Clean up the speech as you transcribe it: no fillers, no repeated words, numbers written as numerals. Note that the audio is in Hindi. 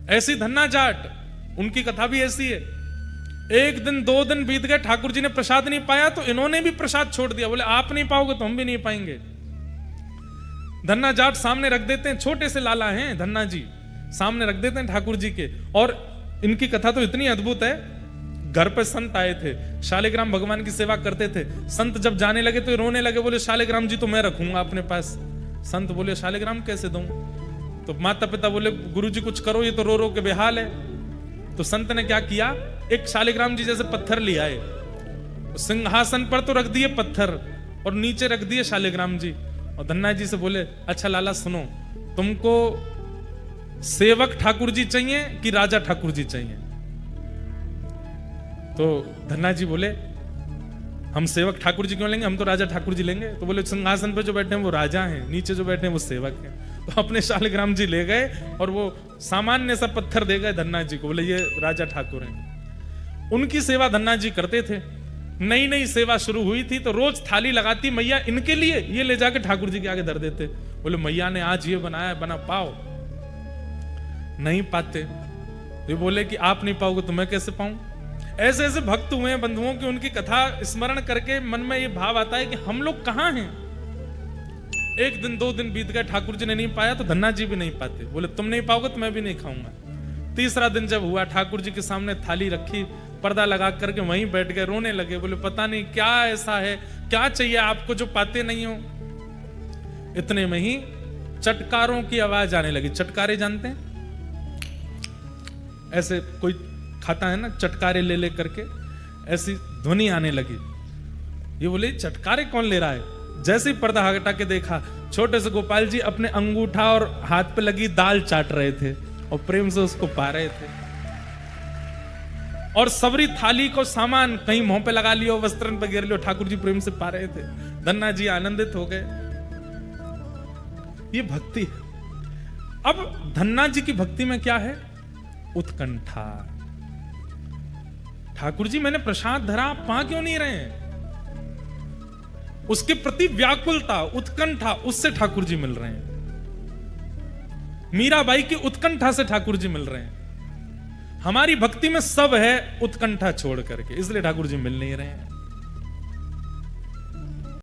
ऐसी धन्ना जाट, उनकी कथा भी ऐसी है। एक दिन 2 दिन बीत गए, ठाकुर जी ने प्रसाद नहीं पाया तो इन्होंने भी प्रसाद छोड़ दिया। बोले आप नहीं पाओगे तो हम भी नहीं पाएंगे। धन्ना जाट सामने रख देते हैं, छोटे से लाला हैं धन्ना जी, सामने रख देते हैं ठाकुर जी के। और इनकी कथा तो इतनी अद्भुत है, घर पे संत आए थे, शालिग्राम भगवान की सेवा करते थे। संत जब जाने लगे तो रोने लगे, बोले शालिग्राम जी तो मैं रखूंगा अपने पास। संत बोले शालिग्राम कैसे दूं? तो माता पिता बोले गुरु जी कुछ करो, ये तो रो रो के बेहाल है। तो संत ने क्या किया, एक शालिग्राम जी जैसे पत्थर ले आए, सिंहासन पर तो रख दिए पत्थर और नीचे रख दिए शालिग्राम जी। और धन्ना जी से बोले अच्छा लाला सुनो, तुमको सेवक ठाकुर जी चाहिए कि राजा ठाकुर जी चाहिए? तो धन्ना जी बोले हम सेवक ठाकुर जी क्यों लेंगे, हम तो राजा ठाकुर जी लेंगे। तो बोले सिंहासन पे जो बैठे हैं वो राजा हैं, नीचे जो बैठे हैं वो सेवक हैं। तो अपने शालिग्राम जी ले गए और वो सामान्य सा पत्थर दे गए धन्ना जी को, बोले ये राजा ठाकुर हैं। उनकी सेवा धन्ना जी करते थे। नई नई सेवा शुरू हुई थी तो रोज थाली लगाती मैया इनके लिए, ये ले जाके ठाकुर जी के आगे धर देते। बोले मैया ने आज ये बनाया, बना पाओ। नहीं पाते, ये बोले कि आप नहीं पाओगे तो मैं कैसे पाऊं। ऐसे ऐसे भक्त हुए हैं बंधुओं की, उनकी कथा स्मरण करके मन में ये भाव आता है कि हम लोग कहां हैं। एक दिन 2 दिन बीत गए, ठाकुर जी ने नहीं पाया तो धन्ना जी भी नहीं पाते। बोले तुम नहीं पाओगे तो मैं भी नहीं खाऊंगा। तीसरा दिन जब हुआ, ठाकुर जी के सामने थाली रखी, पर्दा लगा करके वहीं बैठ गए, रोने लगे। बोले पता नहीं क्या ऐसा है, क्या चाहिए आपको जो पाते नहीं हो। इतने में ही चटकारों की आवाज आने लगी। चटकारे जानते हैं, ऐसे कोई खाता है ना, चटकारे ले ले करके ऐसी ध्वनि आने लगी। ये बोले चटकारे कौन ले रहा है। जैसे ही पर्दा हटा के देखा, छोटे से गोपाल जी अपने अंगूठा और हाथ पे लगी दाल चाट रहे थे और प्रेम से उसको पा रहे थे। और सबरी थाली को सामान कहीं मुंह पे लगा लियो, वस्त्रन पे गिर लियो, ठाकुर जी प्रेम से पा रहे थे। धन्ना जी आनंदित हो गए। ये भक्ति है। अब धन्ना जी की भक्ति में क्या है, उत्कंठा। ठाकुर जी मैंने प्रसाद धरा, आप पा क्यों नहीं रहे हैं। उसके प्रति व्याकुलता, उत्कंठा, उससे ठाकुर जी मिल रहे हैं। मीराबाई की उत्कंठा से ठाकुर जी मिल रहे हैं। हमारी भक्ति में सब है उत्कंठा छोड़ करके, इसलिए ठाकुर जी मिल नहीं रहे हैं।